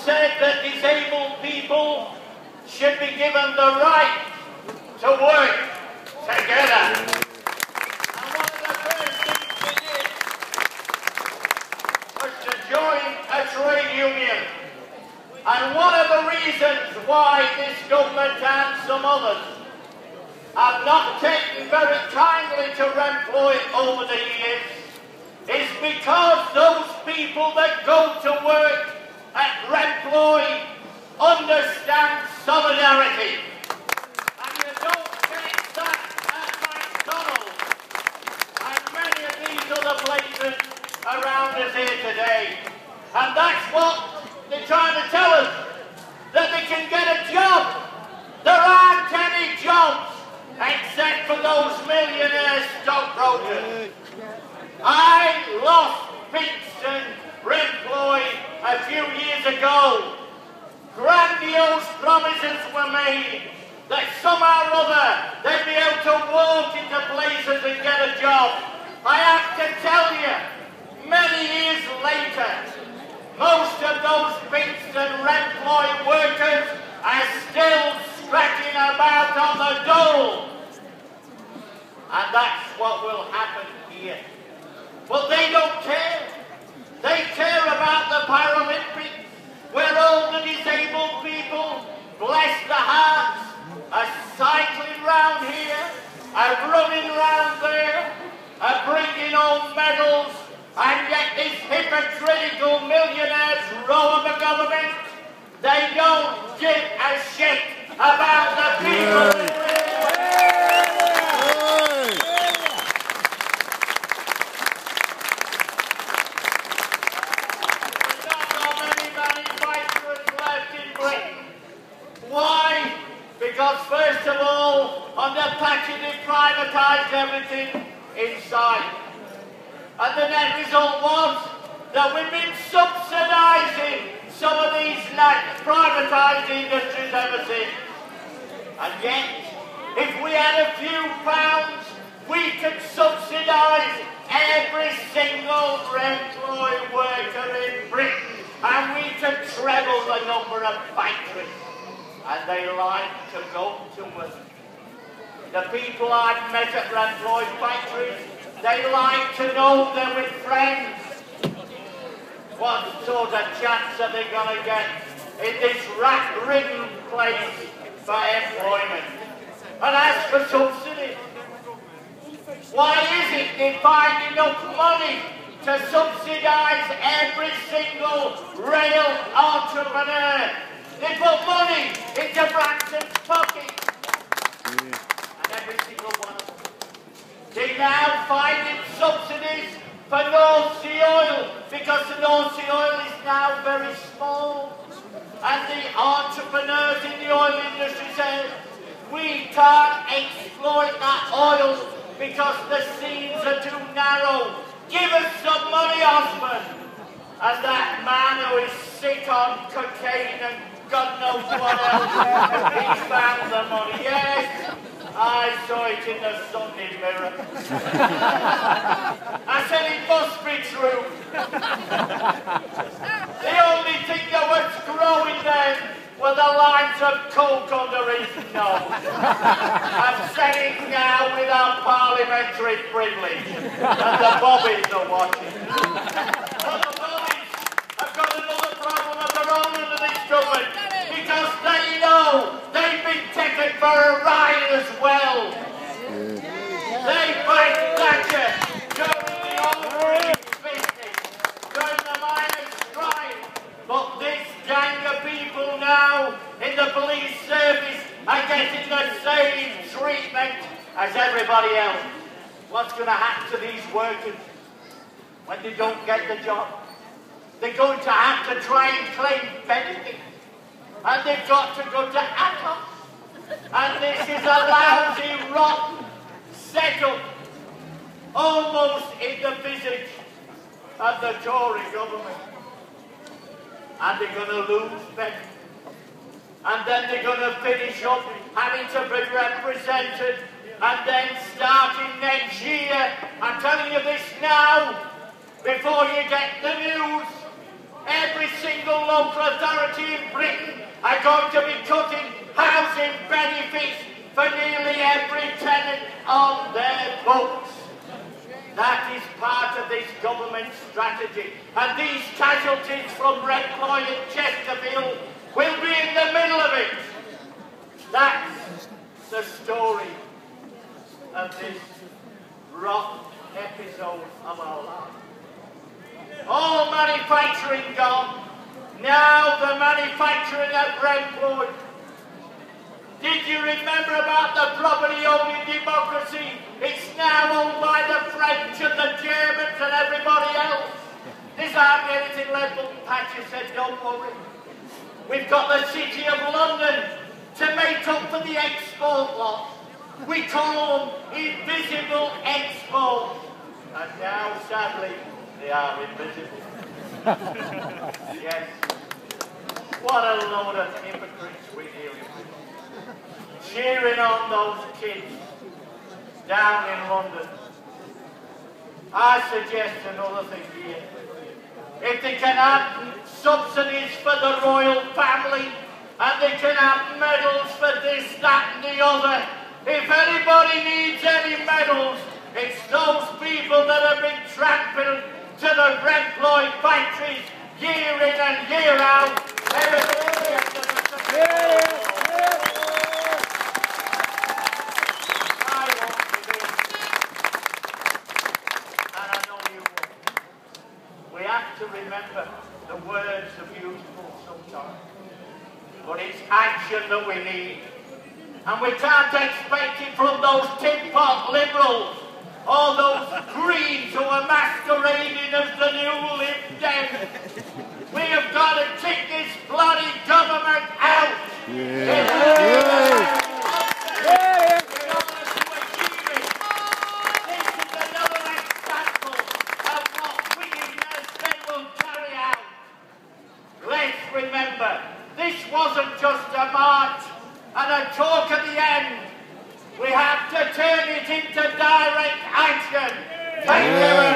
said that disabled people should be given the right to work together. And one of the first things we did was to join a trade union. And one of the reasons why this government and some others have not taken very kindly to Remploy over the years is because those people that go to work at Remploy understand solidarity. And you don't get that at McDonald's and many of these other places around us here today. And that's what they're trying to tell us, that they can get a job. There aren't any jobs except for those millionaire stockbrokers. I lost Kingston Remploy a few years ago. Grandiose promises were made that somehow or other they'd be able to walk into places and get a job. I have to tell you, many years later, most of those Kingston Remploy workers are still scratching about on the dole. And that's what will happen here. But they don't care. They care about the Paralympics, where all the disabled people, bless their hearts, are cycling round here, are running round there, are bringing home medals, and yet these hypocritical millionaires row the government. They don't give a shit about the people. There's not so many manufacturers left in Britain. Why? Because first of all, on the package they privatised everything inside. And the net result was that we've been subsidising some of these privatised industries ever since. And yet, if we had a few pounds, we could subsidise every single Remploy worker in Britain, and we could treble the number of factories. And they like to go to work. The people I've met at Remploy factories, they like to know they're with friends. What sort of chance are they going to get in this rat-ridden place for employment? And as for subsidies, why is it they find enough money to subsidise every single rail entrepreneur? They put money into Branson's pocket. And every single one of them. They now finding subsidies for North Sea oil, because the North Sea oil is now very small. And the entrepreneurs in the oil industry say, we can't exploit that oil because the seams are too narrow. Give us some money, Osman. And that man who is sick on cocaine and God knows what else, he found the money. Yes, I saw it in the Sunday Mirror. I said it must be true. The only thing that was growing then were the lines of coke under his nose. I'm saying now without parliamentary privilege, and the bobbies are watching. But the bobbies have got another problem of their own under this government, because they know they've been taken for a ride as well. They fight Thatcher during the oil business, during the miners' strike. But this gang of people now in the police service are getting the same treatment as everybody else. What's going to happen to these workers when they don't get the job? They're going to have to try and claim benefits. And they've got to go to ATOS. And this is a lousy, rotten setup, almost in the visage of the Tory government. And they're going to lose benefits. And then they're going to finish up having to be represented. And then starting next year, I'm telling you this now, before you get the news, every single local authority in Britain are going to be cutting housing benefits for nearly every tenant on their books. That is part of this government strategy. And these casualties from Remploy and Chesterfield will be in the middle of it. That's the story of this rotten episode of our life. All manufacturing gone. Now the manufacturing at Remploy. Did you remember about the property-owning democracy? It's now owned by the French and the Germans and everybody else. This hardly anything left, but Patcher said, don't worry. We've got the City of London to make up for the export loss. We call them invisible exports. And now, sadly, they are invisible. Yes. What a load of hypocrites we're dealing with. Cheering on those kids down in London. I suggest another thing here. If they can have subsidies for the royal family, and they can have medals for this, that and the other, if anybody needs any medals, it's those people that have been trampled to the Remploy factories year in and year out. To remember the words are beautiful sometimes, but it's action that we need, and we can't expect it from those tin pot liberals or those Greens who are masquerading as the new Lib Dems. We have got to kick this bloody government out. Remember, this wasn't just a march and a talk at the end. We have to turn it into direct action. Thank you.